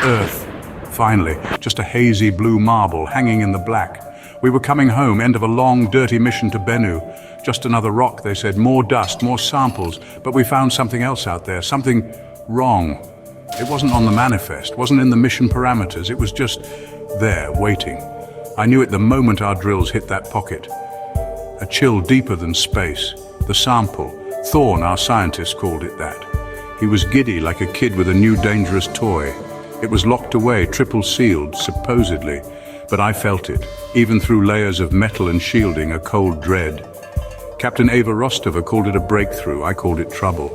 Earth. Finally, just a hazy blue marble hanging in the black. We were coming home, end of a long, dirty mission to Bennu. Just another rock, they said, more dust, more samples, but we found something else out there, something wrong. It wasn't on the manifest, wasn't in the mission parameters, it was just there, waiting. I knew it the moment our drills hit that pocket. A chill deeper than space. The sample. Thorn, our scientist, called it that. He was giddy like a kid with a new dangerous toy. It was locked away, triple sealed, supposedly. But I felt it, even through layers of metal and shielding, a cold dread. Captain Ava Rostova called it a breakthrough, I called it trouble.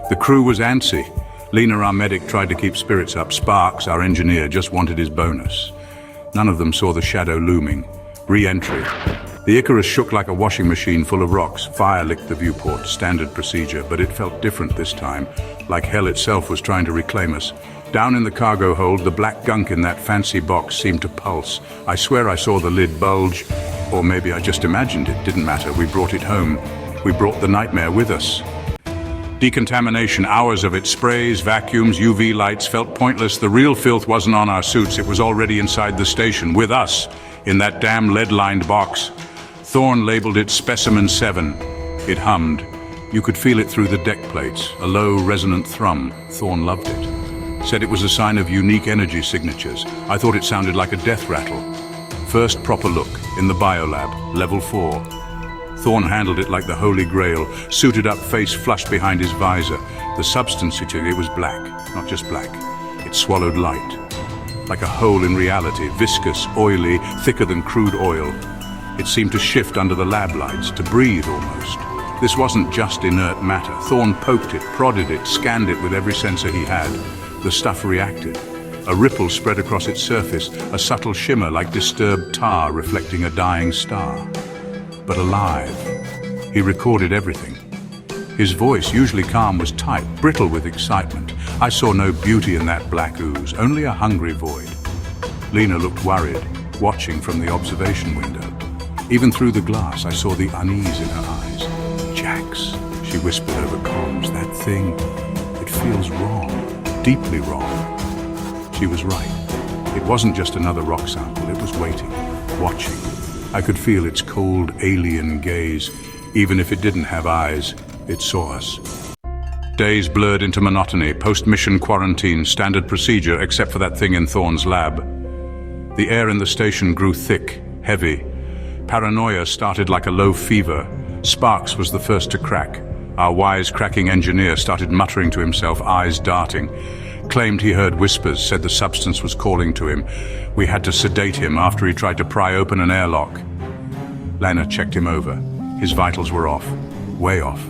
The crew was antsy. Lena, our medic, tried to keep spirits up. Sparks, our engineer, just wanted his bonus. None of them saw the shadow looming. Re-entry. The Icarus shook like a washing machine full of rocks. Fire licked the viewport, standard procedure, but it felt different this time, like hell itself was trying to reclaim us. Down in the cargo hold, the black gunk in that fancy box seemed to pulse. I swear I saw the lid bulge, or maybe I just imagined it. Didn't matter, we brought it home. We brought the nightmare with us. Decontamination, hours of it, sprays, vacuums, UV lights, felt pointless. The real filth wasn't on our suits, it was already inside the station, with us, in that damn lead-lined box. Thorn labeled it Specimen 7. It hummed. You could feel it through the deck plates, a low, resonant thrum. Thorn loved it. Said it was a sign of unique energy signatures. I thought it sounded like a death rattle. First proper look, in the biolab, level 4. Thorn handled it like the Holy Grail, suited up, face flushed behind his visor. The substance it was black, not just black. It swallowed light. Like a hole in reality, viscous, oily, thicker than crude oil. It seemed to shift under the lab lights, to breathe almost. This wasn't just inert matter. Thorn poked it, prodded it, scanned it with every sensor he had. The stuff reacted. A ripple spread across its surface, a subtle shimmer like disturbed tar reflecting a dying star. But alive. He recorded everything. His voice, usually calm, was tight, brittle with excitement. I saw no beauty in that black ooze, only a hungry void. Lena looked worried, watching from the observation window. Even through the glass, I saw the unease in her eyes. Jax, she whispered over comms, that thing, it feels wrong. Deeply wrong. She was right. It wasn't just another rock sample, it was waiting, watching. I could feel its cold, alien gaze. Even if it didn't have eyes, it saw us. Days blurred into monotony, post-mission quarantine, standard procedure, except for that thing in Thorn's lab. The air in the station grew thick, heavy. Paranoia started like a low fever. Sparks was the first to crack. Our wise-cracking engineer started muttering to himself, eyes darting. Claimed he heard whispers, said the substance was calling to him. We had to sedate him after he tried to pry open an airlock. Lena checked him over. His vitals were off, way off.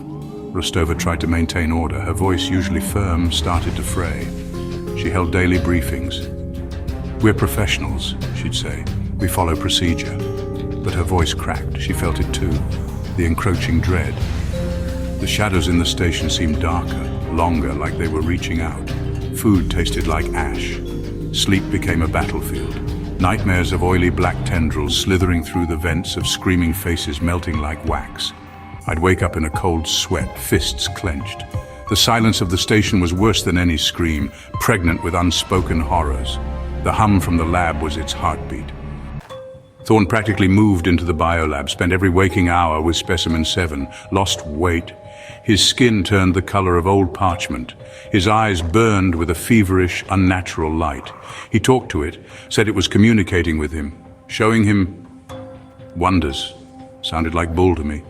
Rostova tried to maintain order. Her voice, usually firm, started to fray. She held daily briefings. We're professionals, she'd say. We follow procedure. But her voice cracked. She felt it too. The encroaching dread. The shadows in the station seemed darker, longer, like they were reaching out. Food tasted like ash. Sleep became a battlefield. Nightmares of oily black tendrils slithering through the vents, of screaming faces melting like wax. I'd wake up in a cold sweat, fists clenched. The silence of the station was worse than any scream, pregnant with unspoken horrors. The hum from the lab was its heartbeat. Thorn practically moved into the biolab, spent every waking hour with Specimen 7, lost weight. His skin turned the color of old parchment. His eyes burned with a feverish, unnatural light. He talked to it, said it was communicating with him, showing him wonders. Sounded like bull to me.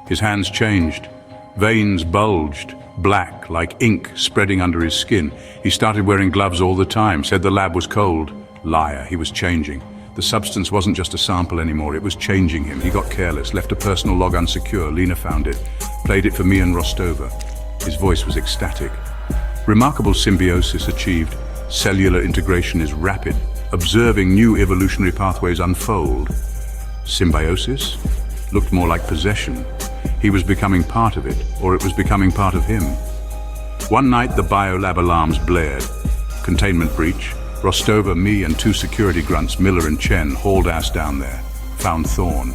His hands changed. Veins bulged, black like ink spreading under his skin. He started wearing gloves all the time, said the lab was cold. Liar, he was changing. The substance wasn't just a sample anymore, it was changing him. He got careless, left a personal log unsecure. Lena found it, played it for me and Rostova. His voice was ecstatic. Remarkable symbiosis achieved. Cellular integration is rapid, observing new evolutionary pathways unfold. Symbiosis? Looked more like possession. He was becoming part of it, or it was becoming part of him. One night, the biolab alarms blared. Containment breach. Rostova, me, and 2 security grunts, Miller and Chen, hauled ass down there. Found Thorn,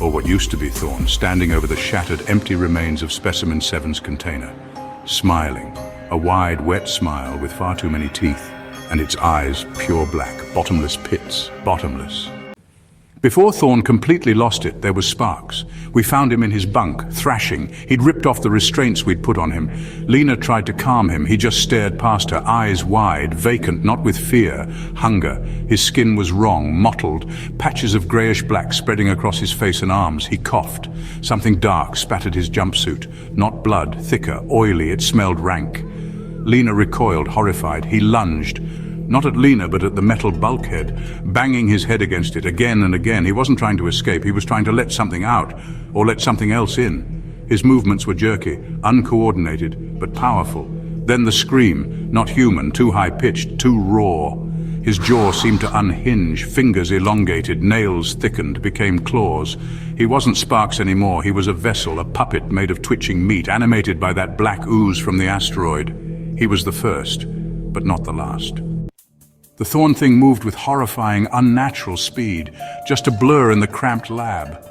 or what used to be Thorn, standing over the shattered, empty remains of Specimen 7's container. Smiling. A wide, wet smile with far too many teeth. and its eyes pure black, bottomless pits, bottomless. Before Thorn completely lost it, there was Sparks. We found him in his bunk, thrashing. He'd ripped off the restraints we'd put on him. Lena tried to calm him. He just stared past her, eyes wide, vacant, not with fear, hunger. His skin was wrong, mottled, patches of greyish-black spreading across his face and arms. He coughed. Something dark spattered his jumpsuit. Not blood, thicker, oily, it smelled rank. Lena recoiled, horrified. He lunged. Not at Lena, but at the metal bulkhead, banging his head against it again and again. He wasn't trying to escape, he was trying to let something out, or let something else in. His movements were jerky, uncoordinated, but powerful. Then the scream, not human, too high-pitched, too raw. His jaw seemed to unhinge, fingers elongated, nails thickened, became claws. He wasn't Sparks anymore, he was a vessel, a puppet made of twitching meat, animated by that black ooze from the asteroid. He was the first, but not the last. The Thorn thing moved with horrifying, unnatural speed, just a blur in the cramped lab.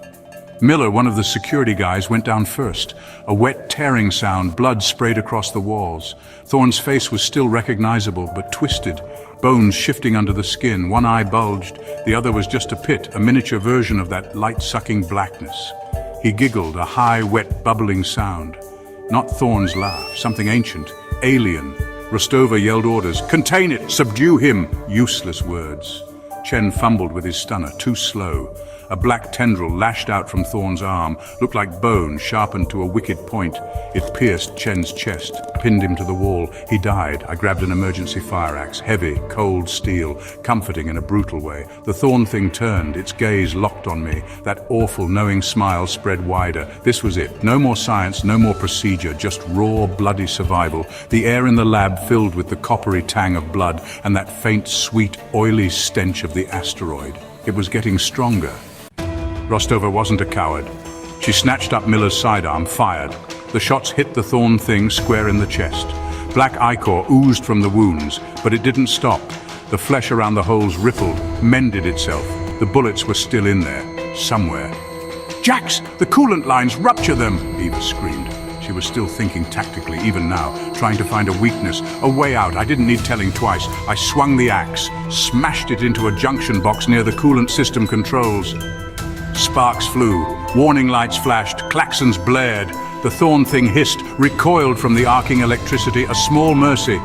Miller, one of the security guys, went down first. A wet tearing sound, blood sprayed across the walls. Thorn's face was still recognizable, but twisted, bones shifting under the skin. One eye bulged, the other was just a pit, a miniature version of that light-sucking blackness. He giggled, a high, wet, bubbling sound. Not Thorn's laugh, something ancient, alien. Rostova yelled orders, "Contain it! Subdue him!" Useless words. Chen fumbled with his stunner, too slow. A black tendril lashed out from Thorn's arm, looked like bone sharpened to a wicked point. It pierced Chen's chest, pinned him to the wall. He died. I grabbed an emergency fire axe, heavy, cold steel, comforting in a brutal way. The Thorn thing turned, its gaze locked on me. That awful, knowing smile spread wider. This was it. No more science, no more procedure, just raw, bloody survival. The air in the lab filled with the coppery tang of blood and that faint, sweet, oily stench of the asteroid. It was getting stronger. Rostova wasn't a coward. She snatched up Miller's sidearm, fired. The shots hit the Thorn thing square in the chest. Black ichor oozed from the wounds, but it didn't stop. The flesh around the holes rippled, mended itself. The bullets were still in there, somewhere. "Jax, the coolant lines, rupture them!" Eva screamed. She was still thinking tactically, even now, trying to find a weakness, a way out. I didn't need telling twice. I swung the axe, smashed it into a junction box near the coolant system controls. Sparks flew, warning lights flashed, klaxons blared. The Thorn thing hissed, recoiled from the arcing electricity, a small mercy.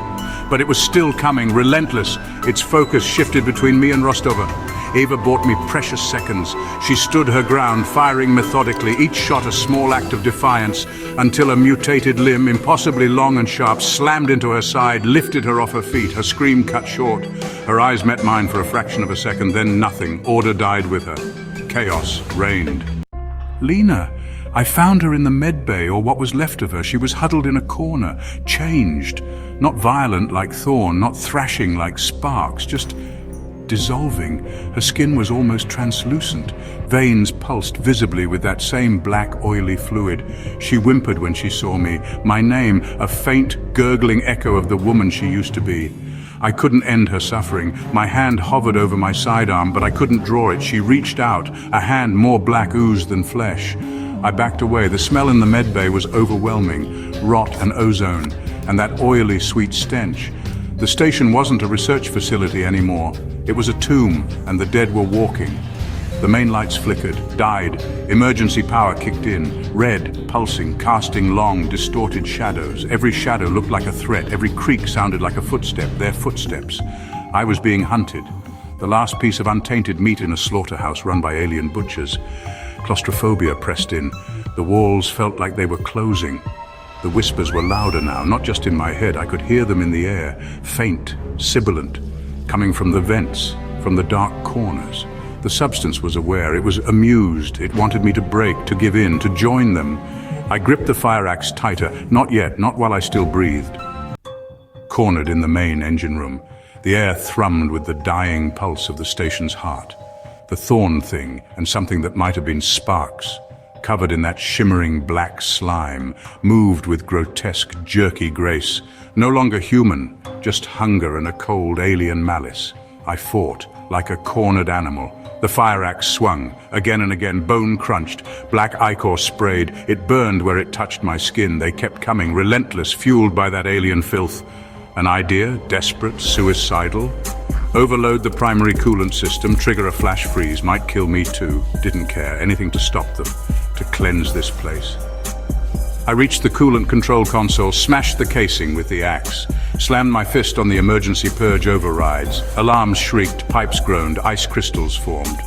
But it was still coming, relentless. Its focus shifted between me and Rostova. Eva bought me precious seconds. She stood her ground, firing methodically, each shot a small act of defiance, until a mutated limb, impossibly long and sharp, slammed into her side, lifted her off her feet, her scream cut short. Her eyes met mine for a fraction of a second, then nothing. Order died with her. Chaos reigned. Lena, I found her in the med bay, or what was left of her. She was huddled in a corner, changed. Not violent like Thorn, not thrashing like Sparks, just dissolving. Her skin was almost translucent. Veins pulsed visibly with that same black, oily fluid. She whimpered when she saw me. My name, a faint, gurgling echo of the woman she used to be. I couldn't end her suffering. My hand hovered over my sidearm, but I couldn't draw it. She reached out, a hand more black ooze than flesh. I backed away. The smell in the med bay was overwhelming. Rot and ozone, and that oily, sweet stench. The station wasn't a research facility anymore. It was a tomb, and the dead were walking. The main lights flickered, died. Emergency power kicked in, red, pulsing, casting long, distorted shadows. Every shadow looked like a threat. Every creak sounded like a footstep, their footsteps. I was being hunted. The last piece of untainted meat in a slaughterhouse run by alien butchers. Claustrophobia pressed in. The walls felt like they were closing. The whispers were louder now, not just in my head. I could hear them in the air, faint, sibilant, coming from the vents, from the dark corners. The substance was aware. It was amused. It wanted me to break, to give in, to join them. I gripped the fire axe tighter. Not yet, not while I still breathed. Cornered in the main engine room, the air thrummed with the dying pulse of the station's heart. The Thorn thing, and something that might have been Sparks, covered in that shimmering black slime, moved with grotesque, jerky grace. No longer human, just hunger and a cold alien malice. I fought, like a cornered animal. The fire axe swung, again and again, bone crunched, black ichor sprayed. It burned where it touched my skin. They kept coming, relentless, fueled by that alien filth. An idea, desperate, suicidal. Overload the primary coolant system, trigger a flash freeze, might kill me too. Didn't care, anything to stop them, to cleanse this place. I reached the coolant control console, smashed the casing with the axe, slammed my fist on the emergency purge overrides. Alarms shrieked, pipes groaned, ice crystals formed.